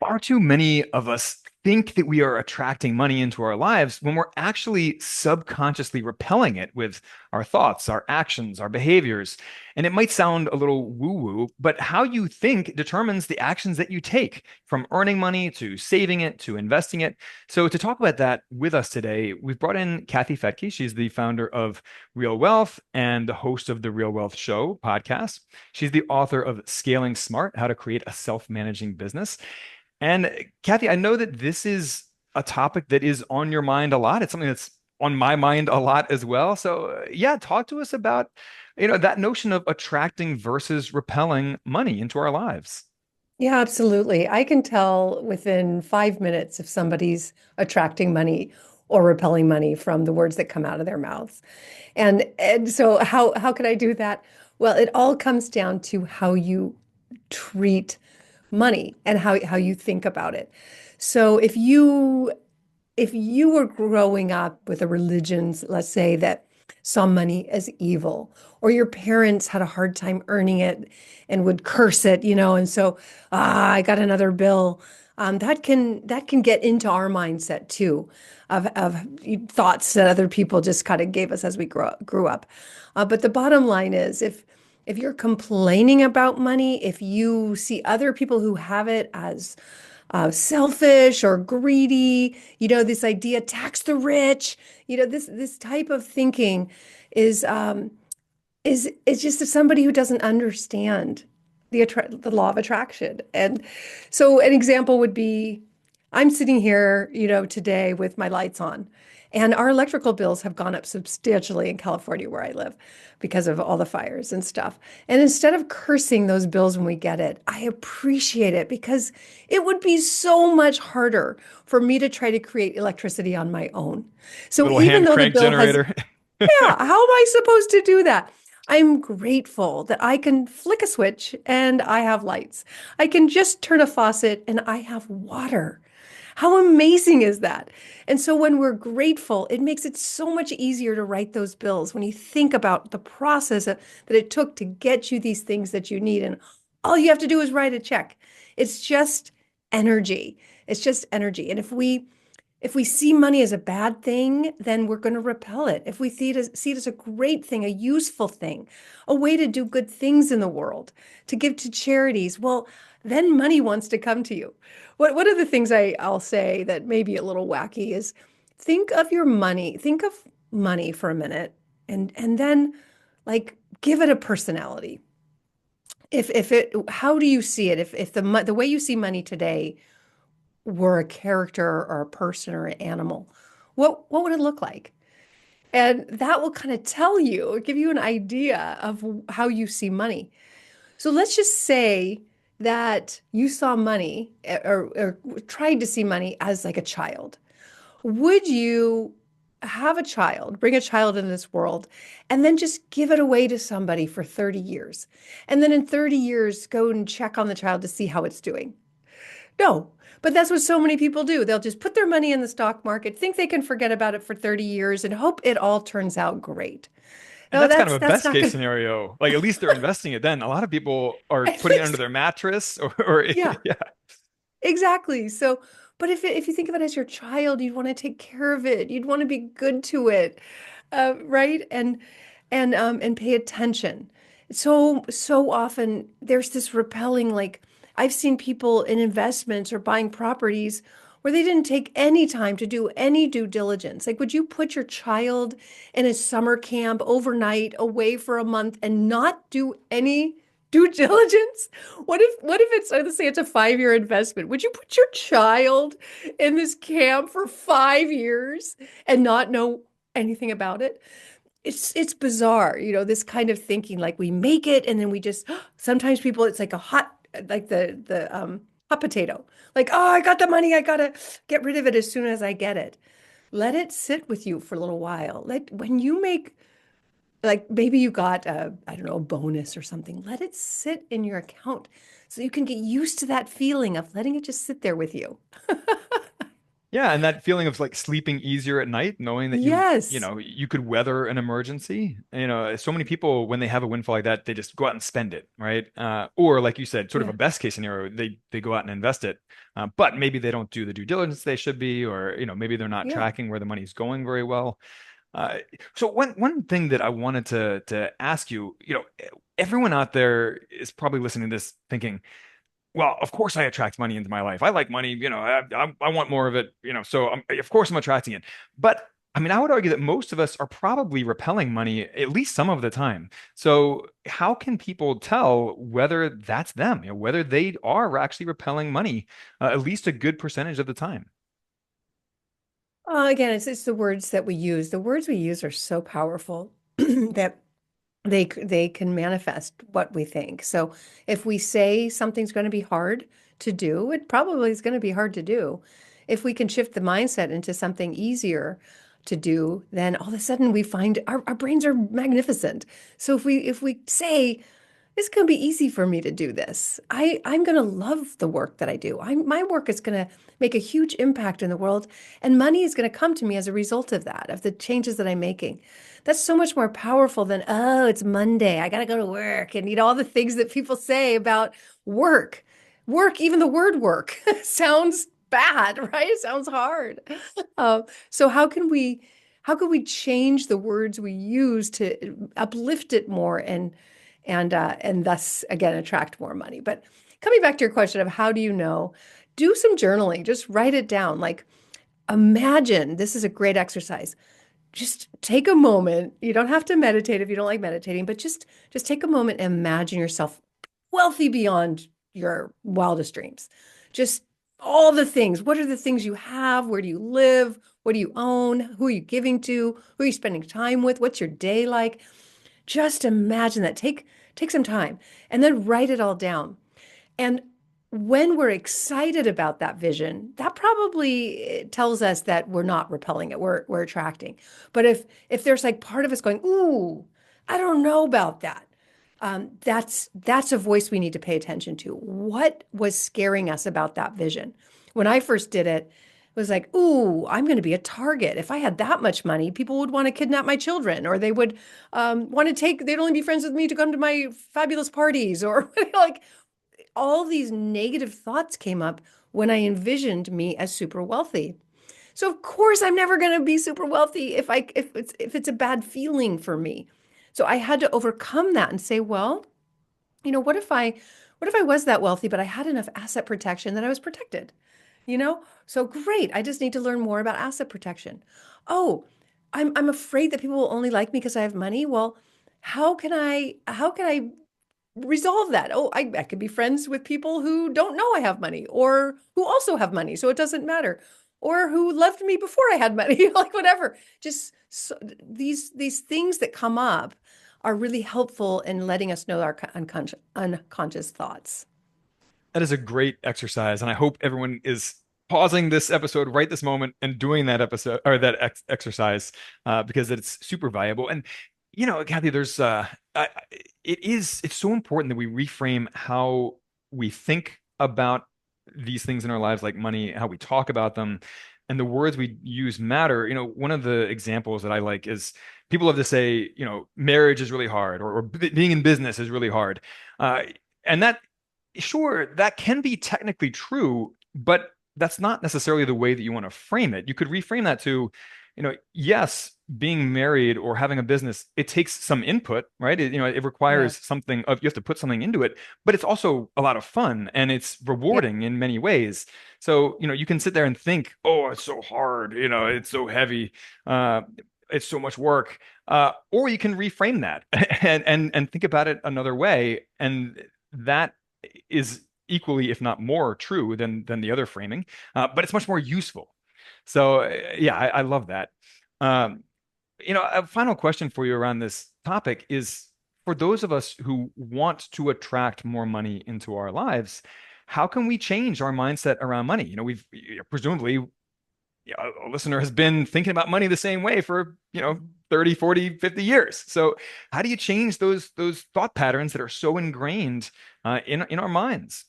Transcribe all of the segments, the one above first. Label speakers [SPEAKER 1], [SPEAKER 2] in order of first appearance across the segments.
[SPEAKER 1] Far too many of us think that we are attracting money into our lives when we're actually subconsciously repelling it with our thoughts, our actions, our behaviors. And it might sound a little woo-woo, but how you think determines the actions that you take, from earning money to saving it to investing it. So to talk about that with us today, we've brought in Cathy Fetke. She's the founder of Real Wealth and the host of the Real Wealth Show podcast. She's the author of Scaling Smart: How to Create a Self-Managing Business. And Cathy, I know that this is a topic that is on your mind a lot. It's something that's on my mind a lot as well. So, yeah, talk to us about, that notion of attracting versus repelling money into our lives.
[SPEAKER 2] Yeah, absolutely. I can tell within 5 minutes if somebody's attracting money or repelling money from the words that come out of their mouths. And so how could I do that? Well, it all comes down to how you treat money and how you think about it. So if you were growing up with a religion, let's say, that saw money as evil, or your parents had a hard time earning it and would curse it, and so I got another bill. That can get into our mindset too, of thoughts that other people just kind of gave us as we grew up. But the bottom line is, if you're complaining about money, if you see other people who have it as selfish or greedy, this idea, tax the rich, this type of thinking is is just somebody who doesn't understand the law of attraction. And so an example would be, I'm sitting here, today with my lights on, and our electrical bills have gone up substantially in California where I live because of all the fires and stuff. And instead of cursing those bills when we get it, I appreciate it, because it would be so much harder for me to try to create electricity on my own. So
[SPEAKER 1] Little
[SPEAKER 2] even
[SPEAKER 1] hand
[SPEAKER 2] though the
[SPEAKER 1] crank
[SPEAKER 2] bill has,
[SPEAKER 1] generator.
[SPEAKER 2] yeah, how am I supposed to do that? I'm grateful that I can flick a switch and I have lights. I can just turn a faucet and I have water. How amazing is that? And so when we're grateful, it makes it so much easier to write those bills when you think about the process that it took to get you these things that you need. And all you have to do is write a check. It's just energy. It's just energy. And if we see money as a bad thing, then we're going to repel it. If we see it as a great thing, a useful thing, a way to do good things in the world, to give to charities, well, then money wants to come to you. One of the things I'll say that may be a little wacky is, think of money for a minute, and then, like, give it a personality. How do you see it? If the way you see money today were a character or a person or an animal, what would it look like? And that will kind of tell you, give you an idea of how you see money. So let's just say that you saw money, or tried to see money as like a child. Would you have a child, bring a child into this world, and then just give it away to somebody for 30 years? And then in 30 years, go and check on the child to see how it's doing? No, but that's what so many people do. They'll just put their money in the stock market, think they can forget about it for 30 years, and hope it all turns out great.
[SPEAKER 1] And
[SPEAKER 2] No,
[SPEAKER 1] that's kind of
[SPEAKER 2] that's
[SPEAKER 1] a
[SPEAKER 2] that's
[SPEAKER 1] best
[SPEAKER 2] not
[SPEAKER 1] case
[SPEAKER 2] good.
[SPEAKER 1] scenario. Like at least they're investing it then. A lot of people are
[SPEAKER 2] At
[SPEAKER 1] putting it under
[SPEAKER 2] least,
[SPEAKER 1] their mattress or
[SPEAKER 2] yeah,
[SPEAKER 1] yeah.
[SPEAKER 2] exactly. So, but if you think of it as your child, you'd want to take care of it. You'd want to be good to it, right? And pay attention. So often there's this repelling, like, I've seen people in investments or buying properties where they didn't take any time to do any due diligence. Like, would you put your child in a summer camp overnight away for a month and not do any due diligence? What if it's, let's say it's a 5-year investment? Would you put your child in this camp for 5 years and not know anything about it? It's bizarre, this kind of thinking, like we make it and then we just, sometimes people, it's like a hot, like the hot potato. Like, oh, I got the money, I gotta get rid of it as soon as I get it. Let it sit with you for a little while. When you make, like, maybe you got a, I don't know, a bonus or something, let it sit in your account so you can get used to that feeling of letting it just sit there with you.
[SPEAKER 1] Yeah, and that feeling of like sleeping easier at night, knowing that
[SPEAKER 2] Yes.
[SPEAKER 1] you could weather an emergency. So many people when they have a windfall like that, they just go out and spend it, right? Or like you said, sort of a
[SPEAKER 2] Yeah.
[SPEAKER 1] best case scenario, they go out and invest it, but maybe they don't do the due diligence they should be, or maybe they're not
[SPEAKER 2] Yeah.
[SPEAKER 1] tracking where the money's going very well. Uh, so one thing that I wanted to ask you, everyone out there is probably listening to this thinking, well, of course I attract money into my life. I like money, I want more of it, so of course I'm attracting it. But I mean, I would argue that most of us are probably repelling money at least some of the time. So how can people tell whether that's them, whether they are actually repelling money at least a good percentage of the time?
[SPEAKER 2] Again, it's the words that we use. The words we use are so powerful that they can manifest what we think. So if we say something's going to be hard to do, it probably is going to be hard to do. If we can shift the mindset into something easier to do, then all of a sudden we find our brains are magnificent. So if we say it's going to be easy for me to do this. I'm going to love the work that I do. My work is going to make a huge impact in the world, and money is going to come to me as a result of that, of the changes that I'm making. That's so much more powerful than, oh, it's Monday. I got to go to work. And all the things that people say about work. Work, even the word work sounds bad, right? It sounds hard. So how can we change the words we use to uplift it more and thus again attract more money? But coming back to your question of how do you know, do some journaling, just write it down. Like imagine, this is a great exercise. Just take a moment. You don't have to meditate if you don't like meditating, but just take a moment and imagine yourself wealthy beyond your wildest dreams. Just all the things. What are the things you have? Where do you live? What do you own? Who are you giving to? Who are you spending time with? What's your day like? Just imagine that. Take some time and then write it all down. And when we're excited about that vision, that probably tells us that we're not repelling it, we're attracting. But if there's like part of us going, "Ooh, I don't know about that," that's a voice we need to pay attention to. What was scaring us about that vision? When I first did it, it was like, "Ooh, I'm going to be a target. If I had that much money, people would want to kidnap my children, or they would want to take. They'd only be friends with me to come to my fabulous parties, or like." All these negative thoughts came up when I envisioned me as super wealthy. So of course I'm never going to be super wealthy if it's a bad feeling for me. So I had to overcome that and say, well, what if I was that wealthy, but I had enough asset protection that I was protected? So great. I just need to learn more about asset protection. Oh, I'm afraid that people will only like me because I have money. Well, how can I resolve that? Oh, I could be friends with people who don't know I have money or who also have money, so it doesn't matter, or who loved me before I had money, like whatever. Just so, these things that come up are really helpful in letting us know our unconscious thoughts.
[SPEAKER 1] That is a great exercise, and I hope everyone is pausing this episode right this moment and doing that episode or that exercise because it's super valuable. And Kathy, there's it's so important that we reframe how we think about these things in our lives, like money, how we talk about them, and the words we use matter. One of the examples that I like is people love to say, marriage is really hard, or being in business is really hard. Uh, and that sure, that can be technically true, but that's not necessarily the way that you want to frame it. You could reframe that to, yes, being married or having a business, it takes some input, right? It requires
[SPEAKER 2] Yes.
[SPEAKER 1] something of you have to put something into it, but it's also a lot of fun and it's
[SPEAKER 2] Yep.
[SPEAKER 1] rewarding in many ways. So, you can sit there and think, oh, it's so hard, it's so heavy, uh, it's so much work. Or you can reframe that and think about it another way. And that is equally, if not more, true than the other framing, but it's much more useful. So yeah, I love that. Um, a final question for you around this topic is for those of us who want to attract more money into our lives, how can we change our mindset around money? We've presumably a listener has been thinking about money the same way for, 30, 40, 50 years. So how do you change those thought patterns that are so ingrained in our minds?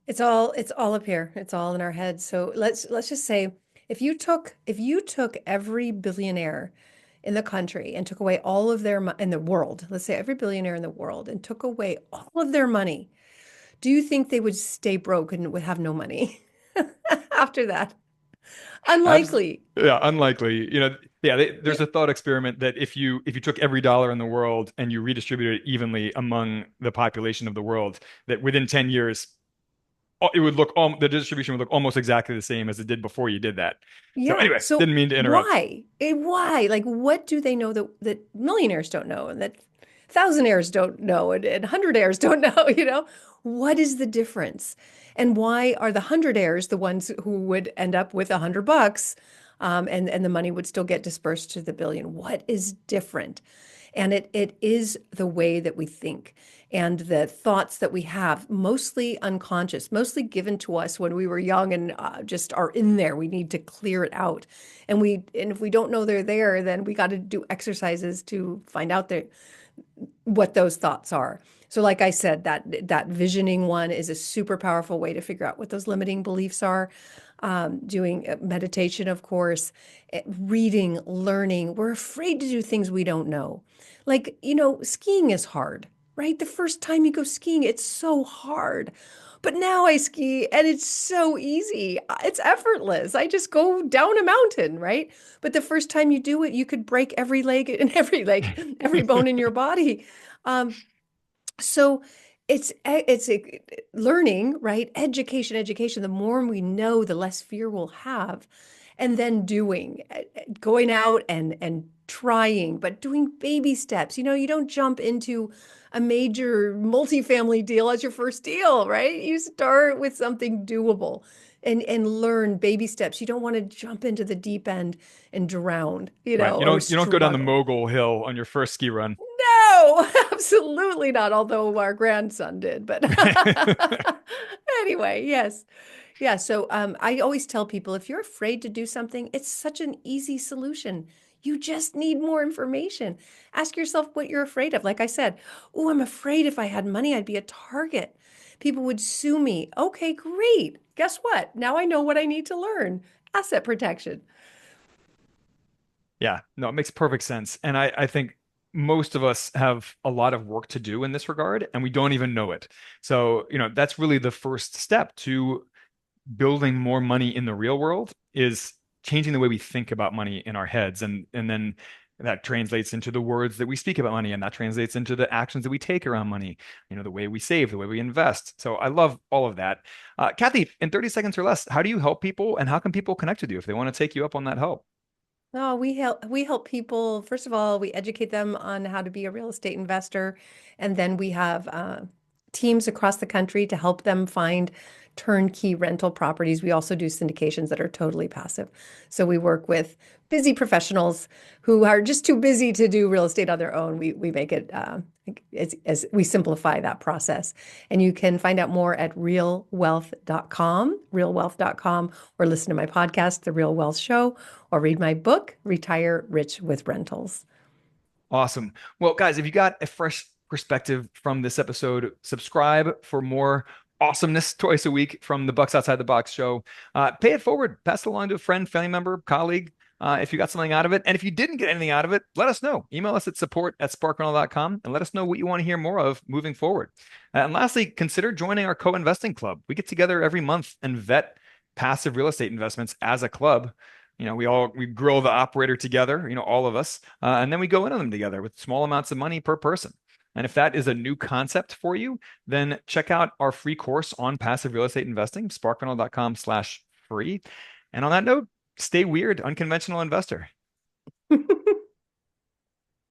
[SPEAKER 2] It's all up here. It's all in our heads. So let's just say if you took every billionaire in the country and took away all of their in the world, let's say every billionaire in the world and took away all of their money, do you think they would stay broke and would have no money after that?
[SPEAKER 1] Abs
[SPEAKER 2] Unlikely.
[SPEAKER 1] yeah, unlikely. Yeah, there's a thought experiment that if you took every dollar in the world and you redistributed it evenly among the population of the world, that within 10 years, it would look the distribution would look almost exactly the same as it did before you did that. So
[SPEAKER 2] Yeah.
[SPEAKER 1] anyway,
[SPEAKER 2] So
[SPEAKER 1] didn't mean to interrupt.
[SPEAKER 2] why? Why? Like, what do they know that millionaires don't know and that thousandaires don't know and hundredaires don't know, you know? What is the difference? And why are the hundredaires the ones who would end up with $100, and the money would still get dispersed to the billion? What is different? And it is the way that we think and the thoughts that we have, mostly unconscious, mostly given to us when we were young and just are in there. We need to clear it out. And if we don't know they're there, then we got to do exercises to find out what those thoughts are. So like I said, that visioning one is a super powerful way to figure out what those limiting beliefs are. Doing meditation, of course, reading, learning. We're afraid to do things we don't know. Like, skiing is hard, right? The first time you go skiing, it's so hard. But now I ski and it's so easy. It's effortless. I just go down a mountain, right? But the first time you do it, you could break every leg and every bone in your body. Um, so it's learning, right? Education. The more we know, the less fear we'll have. And then going out and trying, but doing baby steps. You don't jump into a major multifamily deal as your first deal, right? You start with something doable and learn baby steps. You don't want to jump into the deep end and drown,
[SPEAKER 1] Right. You
[SPEAKER 2] or
[SPEAKER 1] don't go down the
[SPEAKER 2] struggle.
[SPEAKER 1] mogul hill on your first ski run.
[SPEAKER 2] No, absolutely not. Although our grandson did, but anyway, yes. Yeah. So I always tell people if you're afraid to do something, it's such an easy solution. You just need more information. Ask yourself what you're afraid of. Like I said, oh, I'm afraid if I had money, I'd be a target. People would sue me. Okay, great. Guess what? Now I know what I need to learn. Asset protection.
[SPEAKER 1] Yeah, no, it makes perfect sense. And I think most of us have a lot of work to do in this regard, and we don't even know it. So, that's really the first step to building more money in the real world is changing the way we think about money in our heads. And then that translates into the words that we speak about money, and that translates into the actions that we take around money, the way we save, the way we invest. So I love all of that. Cathy, in 30 seconds or less, how do you help people and how can people connect with you if they want to take you up on that help?
[SPEAKER 2] No, we help people. First of all, we educate them on how to be a real estate investor, and then we have teams across the country to help them find turnkey rental properties. We also do syndications that are totally passive. So we work with busy professionals who are just too busy to do real estate on their own. We make it as we simplify that process. And you can find out more at realwealth.com, or listen to my podcast, The Real Wealth Show, or read my book, Retire Rich with Rentals.
[SPEAKER 1] Awesome. Well, guys, if you got a fresh perspective from this episode, subscribe for more awesomeness twice a week from the Bucks Outside the Box show. Pay it forward, pass it along to a friend, family member, colleague. If you got something out of it. And if you didn't get anything out of it, let us know. Email us at support@sparkrental.com and let us know what you want to hear more of moving forward. And lastly, consider joining our co-investing club. We get together every month and vet passive real estate investments as a club. We grill the operator together, all of us, and then we go in on them together with small amounts of money per person. And if that is a new concept for you, then check out our free course on passive real estate investing, sparkrental.com/free. And on that note, stay weird, unconventional investor.